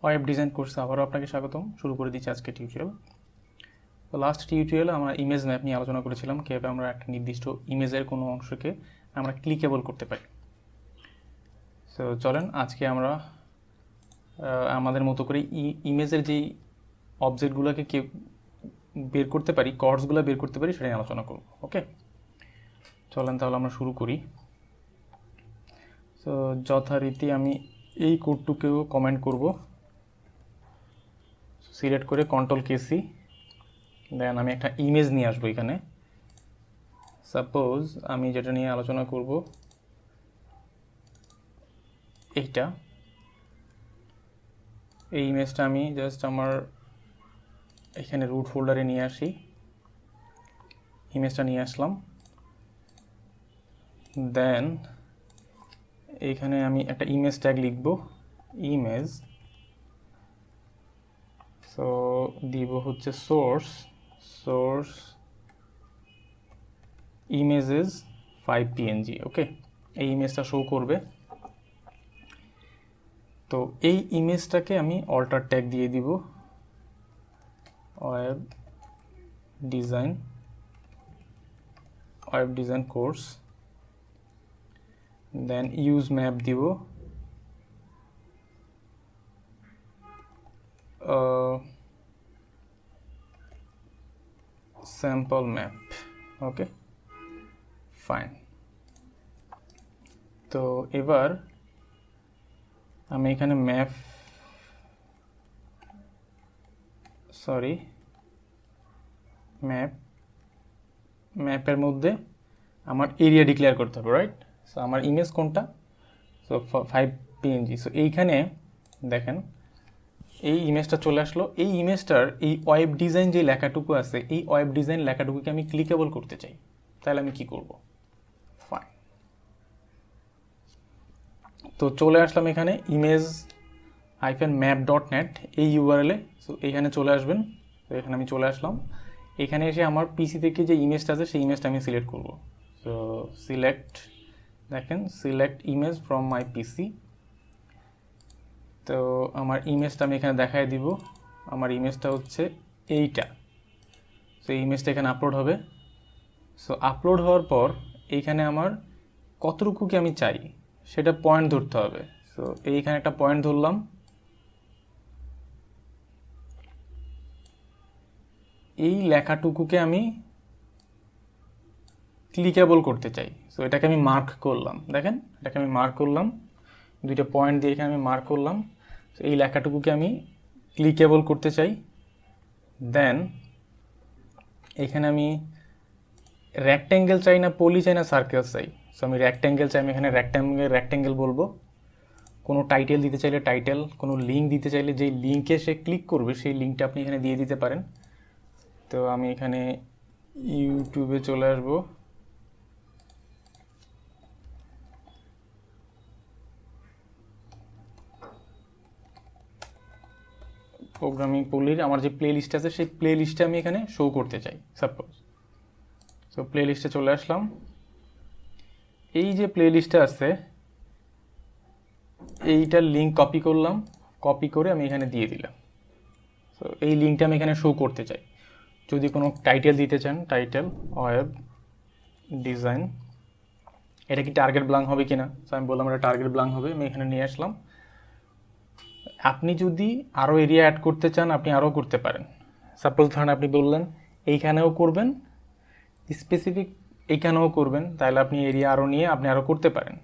Web design কোর্সে আবারও আপনাকে স্বাগতম। শুরু করে দিচ্ছি আজকে টিউটোরিয়াল। তো লাস্ট টিউটোরিয়ালে আমরা ইমেজ ম্যাপ নিয়ে আলোচনা করেছিলাম, কীভাবে আমরা একটা নির্দিষ্ট ইমেজের কোনো অংশকে আমরা ক্লিকেবল করতে পারি। সো চলেন আজকে আমরা আমাদের মতো করে ইমেজের যেই অবজেক্টগুলোকে বের করতে পারি, কর্ডসগুলো বের করতে পারি, সেটা নিয়ে আলোচনা করব। ওকে, চলেন তাহলে আমরা শুরু করি। সো যথারীতি আমি এই কোডটুকেও কমেন্ট করব। সিলেক্ট করে Ctrl+C, দেন আমি একটা ইমেজ নিয়ে আসবো এখানে। সাপোজ আমি যেটা নিয়ে আলোচনা করব এইটা, এই ইমেজটা আমি জাস্ট আমার এখানে রুট ফোল্ডারে নিয়ে আসি, ইমেজটা নিয়ে আসলাম। দেন এইখানে আমি একটা ইমেজ ট্যাগ লিখব, ইমেজ। সো দিব হচ্ছে সোর্স ইমেজেস 5 PNG। ওকে, এই ইমেজটা শো করবে। তো এই ইমেজটাকে আমি অল্টার ট্যাগ দিয়ে দিব, web design course. Then use map দিব, স্যাম্পল ম্যাপ। Okay, fine. তো এবার আমি এখানে ম্যাপের মধ্যে আমার এরিয়া ডিক্লেয়ার করতে হবে, রাইট? সো আমার ইমেজ কোনটা? So 5 PNG। সো এইখানে দেখেন এই ইমেজটা চলে আসলো। এই ইমেজটার এই ওয়েব ডিজাইন যে লেখাটুকু আছে, এই ওয়েব ডিজাইন লেখাটুকুকে আমি ক্লিকেবল করতে চাই। তাহলে আমি কি করব? ফাইন, তো চলে আসলাম এখানে image-map.net এই ইউআরএলে। সো এইখানে চলে আসবেন। তো এখানে আমি চলে আসলাম। এখানে এসে আমার পিসি থেকে যে ইমেজটা আছে সেই ইমেজটা আমি সিলেক্ট করব। So select image from my PC. তো আমার ইমেজটা আমি এখানে দেখাই দিব। আমার ইমেজটা হচ্ছে এইটা। সো এই ইমেজটা এখানে আপলোড হবে। সো আপলোড হওয়ার পর এইখানে আমার কতটুকু কি আমি চাই সেটা পয়েন্ট ধরতে হবে। সো এইখানে একটা পয়েন্ট ধরলাম। এই লেখাটুকুকে আমি ক্লিকেবল করতে চাই। সো এটাকে আমি মার্ক করলাম, দেখেন এটাকে আমি মার্ক করলাম, দুইটা পয়েন্ট দিয়ে এখানে আমি মার্ক করলাম। সো এই লেখাটুকুকে আমি ক্লিকেবল করতে চাই। দেন এখানে আমি রেক্ট্যাঙ্গেল চাই না, পলি চাই না, সার্কেল চাই। সো আমি রেক্ট্যাঙ্গেল চাই, আমি এখানে রেক্ট্যাঙ্গেল বলবো। কোনো টাইটেল দিতে চাইলে টাইটেল, কোনো লিঙ্ক দিতে চাইলে যেই লিঙ্কে সে ক্লিক করবে সেই লিঙ্কটা আপনি এখানে দিয়ে দিতে পারেন। তো আমি এখানে ইউটিউবে চলে আসবো। প্রোগ্রামিং পলির আমার যে প্লে লিস্ট আছে সেই প্লে লিস্টে আমি এখানে শো করতে চাই সাপোজ। সো প্লে লিস্টে চলে আসলাম। এই যে প্লে লিস্টে আছে এইটার লিঙ্ক কপি করলাম, কপি করে আমি এখানে দিয়ে দিলাম। সো এই লিঙ্কটা আমি এখানে শো করতে চাই। যদি কোনো টাইটেল দিতে চান, টাইটেল ওয়েব ডিজাইন, এটা কি টার্গেট ব্লাঙ্ক হবে কিনা? সো আমি বললাম এটা টার্গেট ব্লাঙ্ক হবে, আমি এখানে নিয়ে আসলাম। আপনি যদি আরও এরিয়া অ্যাড করতে চান আপনি আরও করতে পারেন। সাপোজ ধরেন আপনি বললেন এইখানেও করবেন, স্পেসিফিক এইখানেও করবেন, তাহলে আপনি এরিয়া আরও নিয়ে আপনি আরও করতে পারেন।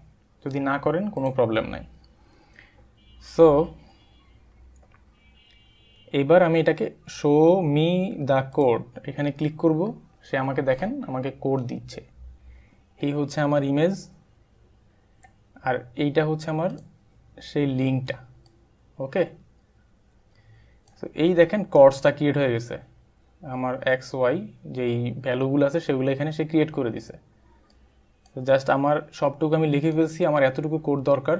যদি না করেন কোনো প্রবলেম নাই। সো এবার আমি এটাকে শো মি দ্য কোড এখানে ক্লিক করব। সে আমাকে দেখেন আমাকে কোড দিচ্ছে। এই হচ্ছে আমার ইমেজ আর এইটা হচ্ছে আমার সেই লিঙ্কটা। ওকে, তো এই দেখেন কর্ডসটা ক্রিয়েট হয়ে গেছে। আমার XY যেই ভ্যালুগুলো আছে সেগুলো এখানে সে ক্রিয়েট করে দিছে। তো জাস্ট আমার সবটুকু আমি লিখে ফেলছি, আমার এতটুকু কোড দরকার।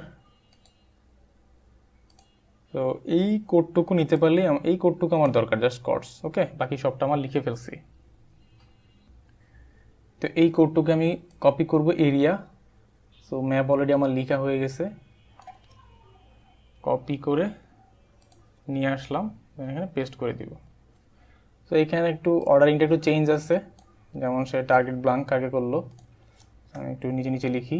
তো এই কোডটুকু নিতে পারলে এই কোডটুকু আমার দরকার, জাস্ট কর্ডস। ওকে, বাকি সবটা আমার লিখে ফেলছি। তো এই কোডটুকু আমি কপি করব এরিয়া। সো ম্যাপ অলরেডি আমার লেখা হয়ে গেছে, কপি করে নিয়ে আসলাম, এখানে পেস্ট করে দিব। তো এখানে একটু অর্ডারিংটা একটু চেঞ্জ আছে, যেমন সে টার্গেট ব্লাঙ্ক আগে করলো, আমি একটু নিচে নিচে লিখি,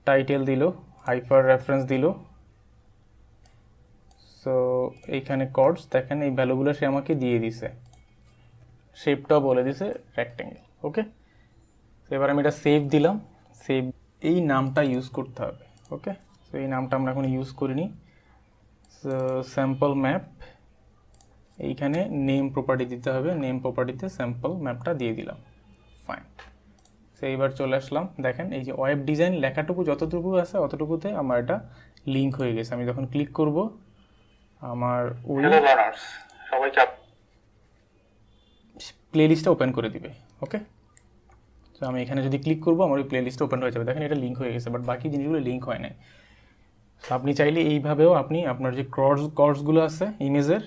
টাইটেল দিল, হাইপার রেফারেন্স দিল। সো এইখানে কর্ডস দেখেন এই ভ্যালুগুলো সে আমাকে দিয়ে দিছে, শেপটাও বলে দিছে রেক্টেঙ্গেল। ওকে, এবার আমি এটা সেভ দিলাম। সেভ, এই নামটা ইউজ করতে হবে। ওকে, তো এই নামটা আমরা এখন ইউজ করিনি। সো স্যাম্পল ম্যাপ, এইখানে নেম প্রপার্টি দিতে হবে, নেম প্রপার্টিতে স্যাম্পল ম্যাপটা দিয়ে দিলাম। ফাইন। সো এইবার চলে আসলাম, দেখেন এই যে ওয়েব ডিজাইন লেখাটুকু যতটুকু আছে অতটুকুতে আমার এটা লিঙ্ক হয়ে গেছে। আমি যখন ক্লিক করব আমার ওই প্লেলিস্টটা ওপেন করে দিবে। ওকে, তো আমি এখানে যদি ক্লিক করবো আমার ওই প্লেলিস্টটা ওপেন হয়ে যাবে। দেখেন এটা লিঙ্ক হয়ে গেছে, বাট বাকি জিনিসগুলো লিঙ্ক হয় নাই। তো আপনি চাইলে এইভাবেও আপনি আপনার যে কর্ডসগুলো আছে ইমেজের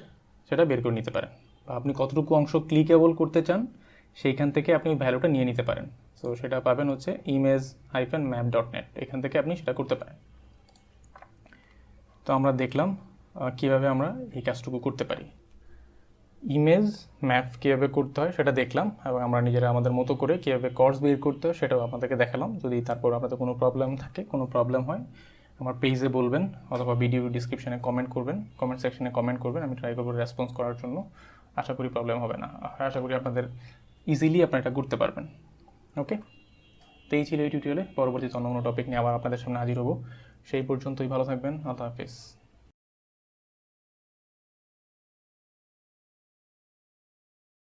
সেটা বের করে নিতে পারেন, বা আপনি কতটুকু অংশ ক্লিকেবল করতে চান সেইখান থেকে আপনি ভ্যালুটা নিয়ে নিতে পারেন। সো সেটা পাবেন হচ্ছে image-map.net, এখান থেকে আপনি সেটা করতে পারেন। তো আমরা দেখলাম কীভাবে আমরা এই কাজটুকু করতে পারি। ইমেজ ম্যাপ কীভাবে করতে হয় সেটা দেখলাম, এবং আমরা নিজেরা আমাদের মতো করে কীভাবে কর্স বের করতে হয় সেটাও আপনাদেরকে দেখালাম। যদি তারপর আপনাদের কোনো প্রবলেম থাকে, কোনো প্রবলেম হয়, আমার পেজে বলবেন অথবা ভিডিও ডিসক্রিপশনে কমেন্ট করবেন, কমেন্ট সেকশনে কমেন্ট করবেন, আমি ট্রাই করবো রেসপন্স করার জন্য। আশা করি প্রবলেম হবে না, আর আশা করি আপনাদের ইজিলি আপনারা এটা করতে পারবেন। ওকে, তো এই ছিল এই টিউটোরিয়ালে। পরবর্তীতে অন্য কোনো টপিক নিয়ে আবার আপনাদের সামনে হাজির হবো। সেই পর্যন্তই ভালো থাকবেন। আল্লাহ হাফিজ।